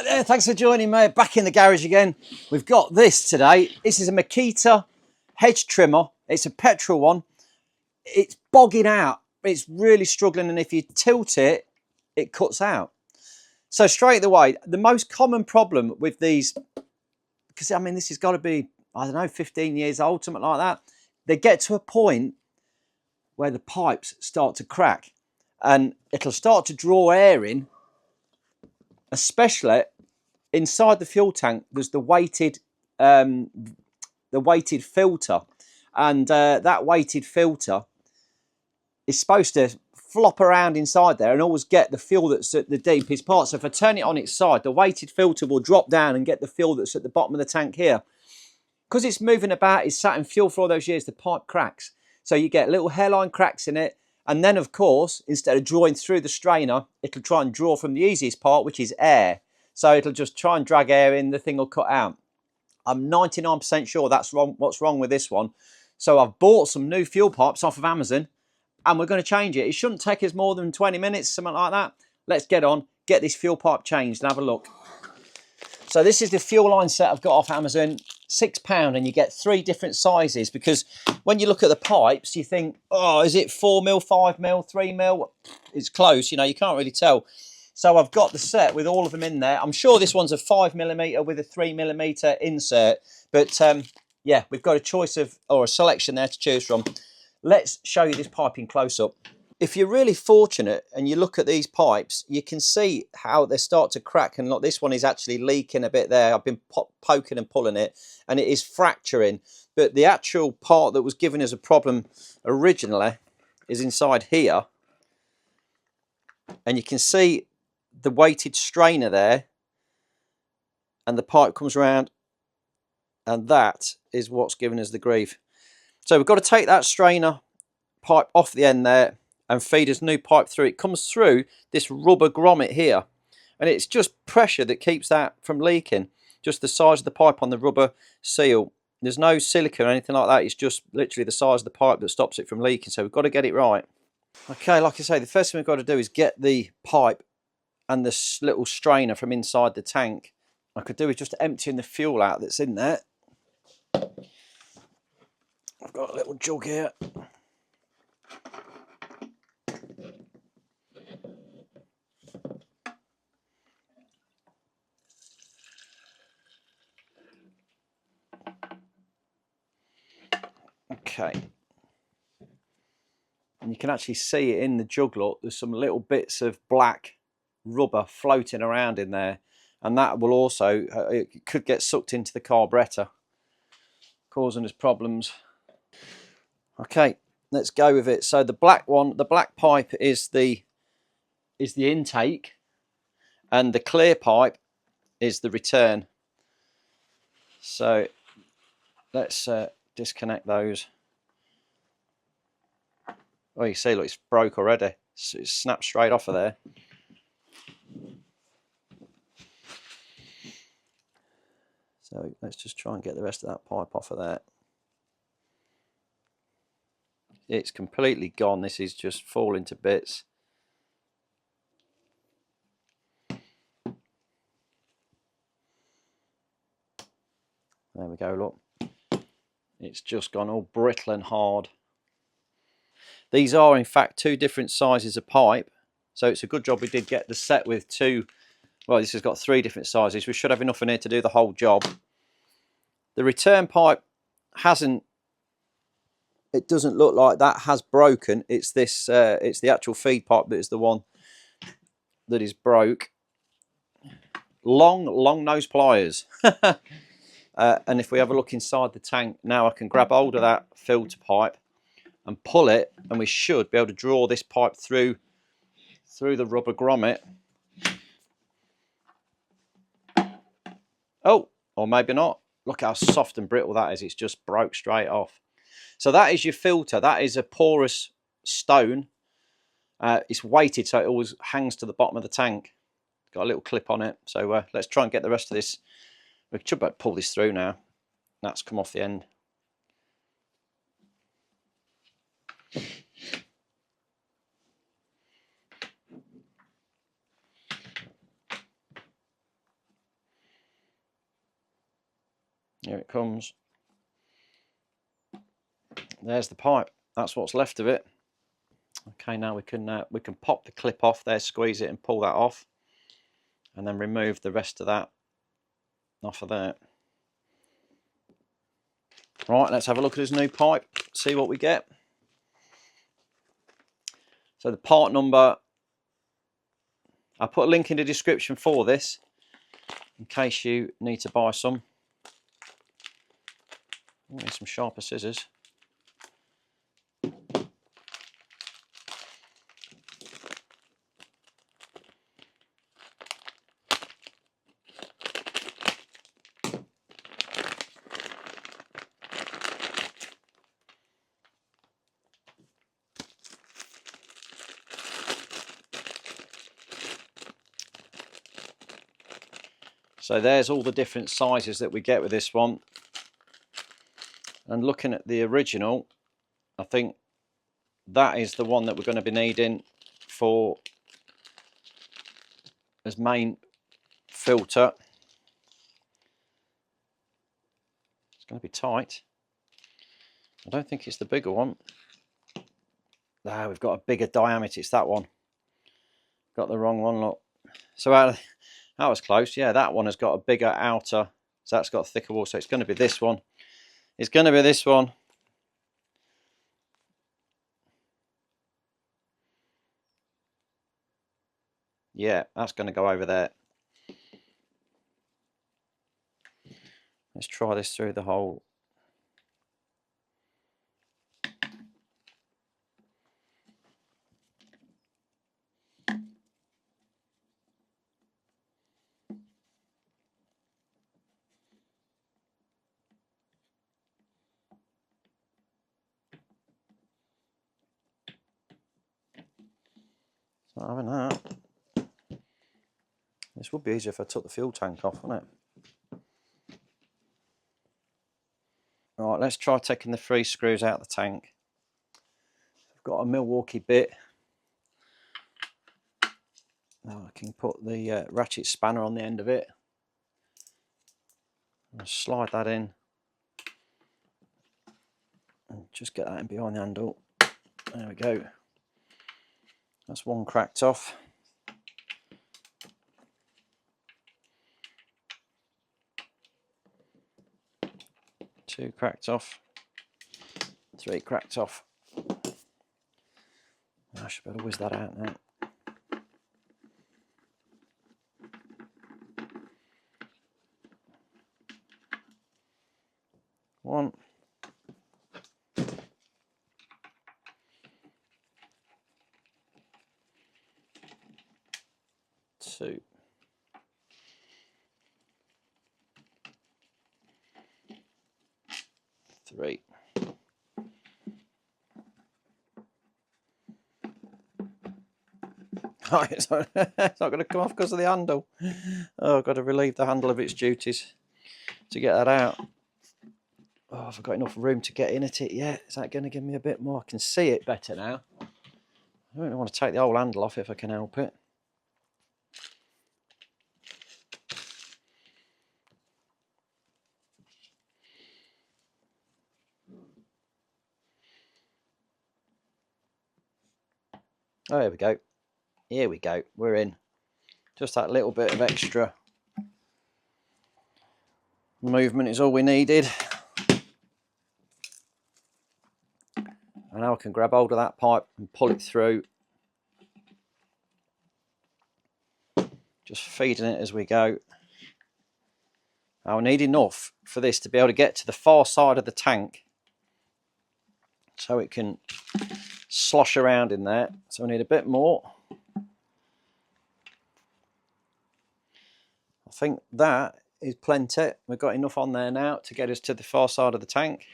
Right there, thanks for joining me. Back in the garage again. We've got this today. This is a Makita hedge trimmer. It's a petrol one. It's bogging out. It's really struggling, and if you tilt it, it cuts out. So straight away, the most common problem with these, because I mean this has got to be, I don't know, 15 years old, something like that. They get to a point where the pipes start to crack, and it'll start to draw air in, especially inside the fuel tank. There's the weighted filter, and that weighted filter is supposed to flop around inside there and always get the fuel that's at the deepest part. So if I turn it on its side, the weighted filter will drop down and get the fuel that's at the bottom of the tank here. Because it's moving about, it's sat in fuel for all those years, the pipe cracks. So you get little hairline cracks in it. And then, of course, instead of drawing through the strainer, it'll try and draw from the easiest part, which is air. So it'll just try and drag air in, the thing will cut out. I'm 99% sure that's wrong. What's wrong with this one? So I've bought some new fuel pipes off of Amazon, and we're going to change it. It shouldn't take us more than 20 minutes, something like that. Let's get on, get this fuel pipe changed and have a look. So this is the fuel line set I've got off Amazon, £6, and you get 3 different sizes, because when you look at the pipes, you think, oh, is it 4mm, 5mm, 3mm? It's close, you know, you can't really tell. So I've got the set with all of them in there. I'm sure this one's a 5mm with a 3mm insert, but yeah, we've got a choice of, or a selection there to choose from. Let's show you this piping close up. If you're really fortunate and you look at these pipes, you can see how they start to crack, and look, this one is actually leaking a bit there. I've been poking and pulling it, and it is fracturing. But the actual part that was giving us a problem originally is inside here, and you can see the weighted strainer there, and the pipe comes around, and that is what's giving us the grief. So we've got to take that strainer pipe off the end there and feed us new pipe through. It comes through this rubber grommet here, and it's just pressure that keeps that from leaking. Just the size of the pipe on the rubber seal. There's no silica or anything like that. It's just literally the size of the pipe that stops it from leaking. So we've got to get it right. Okay, like I say, the first thing we've got to do is get the pipe and this little strainer from inside the tank. I could do with just emptying the fuel out that's in there. I've got a little jug here. Okay, and you can actually see it in the jug, look, there's some little bits of black rubber floating around in there, and that will also, it could get sucked into the carburettor, causing us problems. Okay, let's go with it. So the black one, the black pipe is the intake, and the clear pipe is the return. So let's disconnect those. Oh, you see, look, it's broke already. It's snapped straight off of there. So let's just try and get the rest of that pipe off of that. It's completely gone. This is just falling to bits. There we go, look. It's just gone all brittle and hard. These are in fact 2 different sizes of pipe, so it's a good job we did get the set with 2. Well, this has got 3 different sizes. We should have enough in here to do the whole job. The return pipe hasn't, it doesn't look like that has broken. It's this, it's the actual feed pipe that is the one that is broke. Long nose pliers. And if we have a look inside the tank, now I can grab hold of that filter pipe and pull it, and we should be able to draw this pipe through the rubber grommet. Oh, or maybe not. Look how soft and brittle that is. It's just broke straight off. So that is your filter. That is a porous stone. It's weighted, so it always hangs to the bottom of the tank. Got a little clip on it. So let's try and get the rest of this. We should be able to pull this through now. That's come off the end. Here it comes. There's the pipe. That's what's left of it. Okay, now we can pop the clip off there, squeeze it and pull that off, and then remove the rest of that off of there. Right, let's have a look at this new pipe, see what we get. So the part number, I'll put a link in the description for this in case you need to buy some. I need some sharper scissors. So there's all the different sizes that we get with this one. And looking at the original, I think that is the one that we're going to be needing for as main filter. It's going to be tight. I don't think it's the bigger one. Ah, we've got a bigger diameter. It's that one. Got the wrong one, look. So that was close. Yeah, that one has got a bigger outer. So that's got a thicker wall. So it's going to be this one. It's going to be this one. Yeah, that's going to go over there. Let's try this through the hole. It's not having that. This would be easier if I took the fuel tank off, wouldn't it? Right, let's try taking the 3 screws out of the tank. I've got a Milwaukee bit. Now I can put the ratchet spanner on the end of it. I'll slide that in. And just get that in behind the handle. There we go. That's one cracked off. Two cracked off. 3 cracked off. I should better whiz that out now. One. 2. 3. Right, so it's not going to come off because of the handle. Oh, I've got to relieve the handle of its duties to get that out. Oh, have I got enough room to get in at it yet? Is that going to give me a bit more? I can see it better now. I don't really want to take the whole handle off if I can help it. Oh, here we go. Here we go. We're in. Just that little bit of extra movement is all we needed. And now I can grab hold of that pipe and pull it through. Just feeding it as we go. I'll need enough for this to be able to get to the far side of the tank so it can slosh around in there. So we need a bit more. I think that is plenty. We've got enough on there now to get us to the far side of the tank.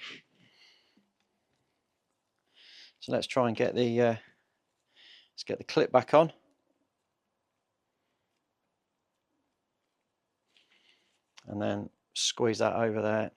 So let's try and get the let's get the clip back on. And then squeeze that over there.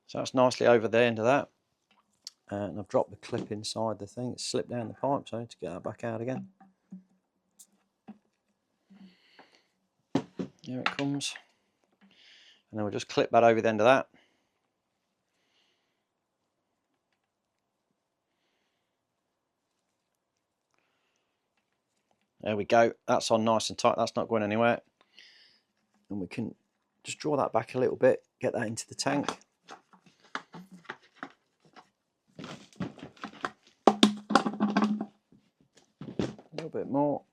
So that's nicely over the end of that. And I've dropped the clip inside the thing. It's slipped down the pipe, so I need to get that back out again. Here it comes. And then we'll just clip that over the end of that. There we go. That's on nice and tight. That's not going anywhere. And we can just draw that back a little bit, get that into the tank. A little bit more.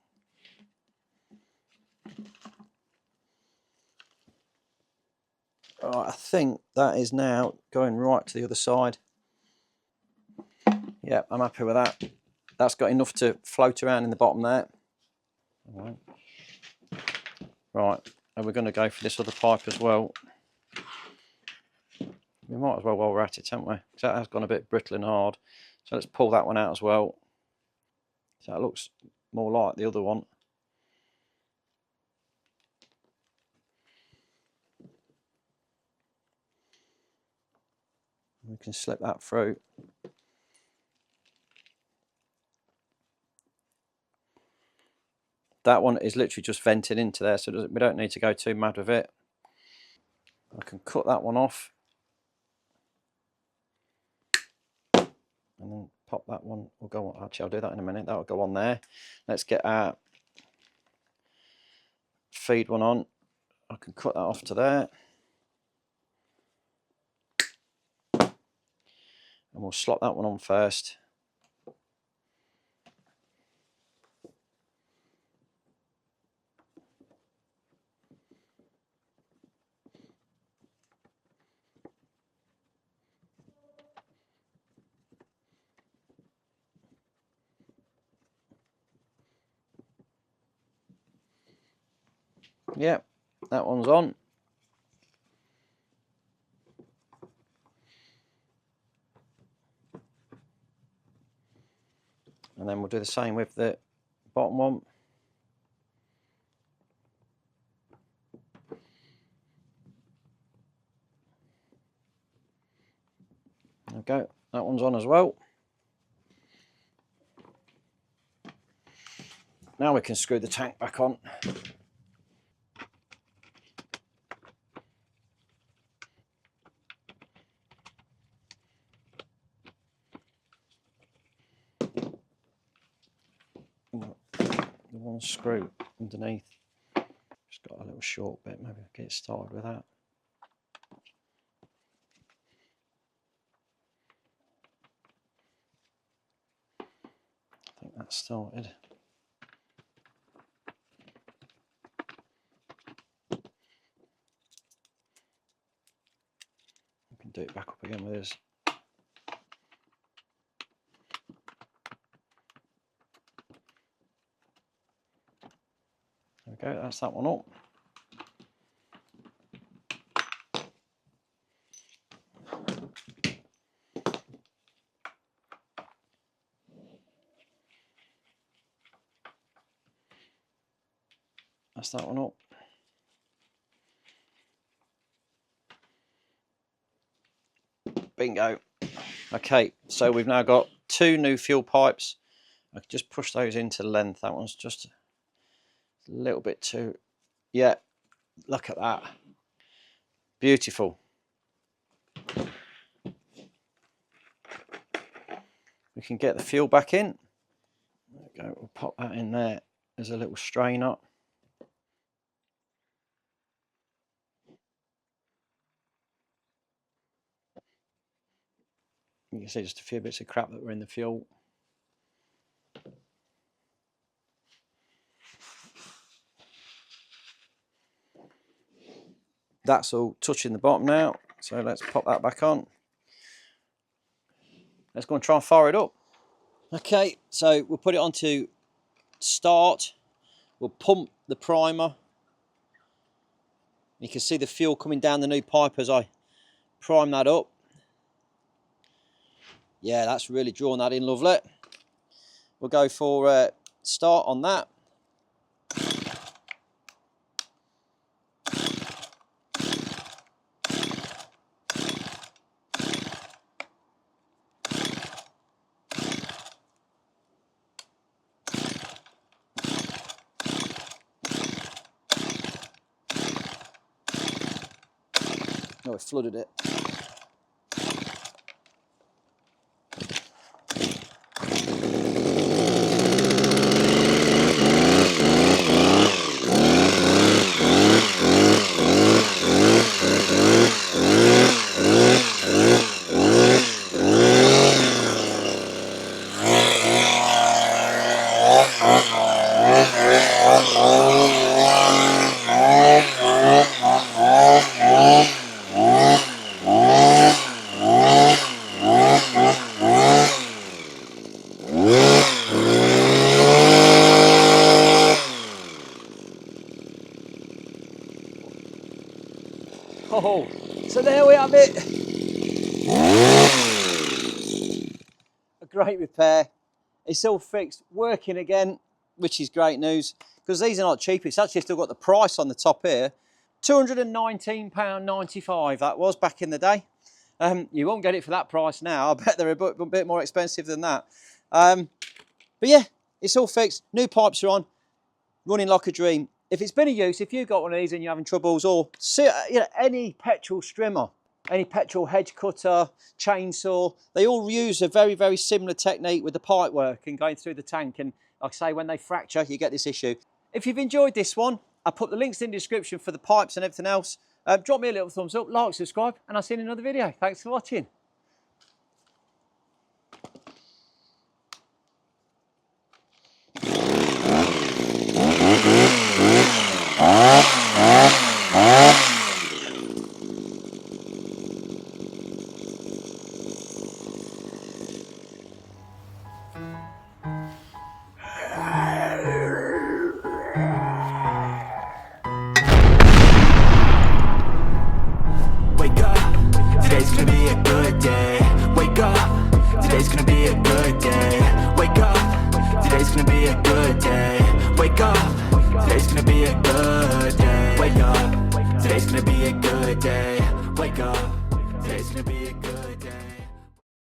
Right, I think that is now going right to the other side. Yeah, I'm happy with that. That's got enough to float around in the bottom there. Right, and we're going to go for this other pipe as well. We might as well while we're at it, haven't we? Because that has gone a bit brittle and hard. So let's pull that one out as well. So that looks more like the other one. We can slip that through. That one is literally just vented into there, so we don't need to go too mad with it. I can cut that one off. And then pop that one, we'll go on. Actually, I'll do that in a minute. That'll go on there. Let's get our feed one on. I can cut that off to there. And we'll slot that one on first. Yep, that one's on. And then we'll do the same with the bottom one. There we go, that one's on as well. Now we can screw the tank back on. The one screw underneath. Just got a little short bit, maybe I'll get started with that. I think that's started. We can do it back up again with this. There we go, that's that one up. That's that one up. Bingo. Okay, so we've now got 2 new fuel pipes. I can just push those into length. That one's just a little bit too... Yeah, look at that. Beautiful. We can get the fuel back in. There we go, we'll pop that in there as a little strainer. You can see just a few bits of crap that were in the fuel. That's all touching the bottom now, so let's pop that back on. Let's go and try and fire it up. Okay, so we'll put it on to start. We'll pump the primer. You can see the fuel coming down the new pipe as I prime that up. Yeah, that's really drawn that in lovely. We'll go for start on that. Oh, I flooded it. Oh, so there we have it. A great repair. It's all fixed, working again, which is great news, because these are not cheap. It's actually still got the price on the top here. £219.95 that was back in the day. You won't get it for that price now. I bet they're a bit more expensive than that. But yeah, it's all fixed. New pipes are on, running like a dream. If it's been a use, if you've got one of these and you're having troubles, or any petrol strimmer, any petrol hedge cutter, chainsaw, they all use a very, very similar technique with the pipe work and going through the tank. And like I say, when they fracture, you get this issue. If you've enjoyed this one, I'll put the links in the description for the pipes and everything else. Drop me a little thumbs up, like, subscribe, and I'll see you in another video. Thanks for watching. Wake up, today's gonna be a good day. Wake up, today's gonna be a good day. Wake up, today's gonna be a good day. Wake up, today's gonna be a good day. Wake up, today's gonna be a good day. Wake up, today's gonna be a good day.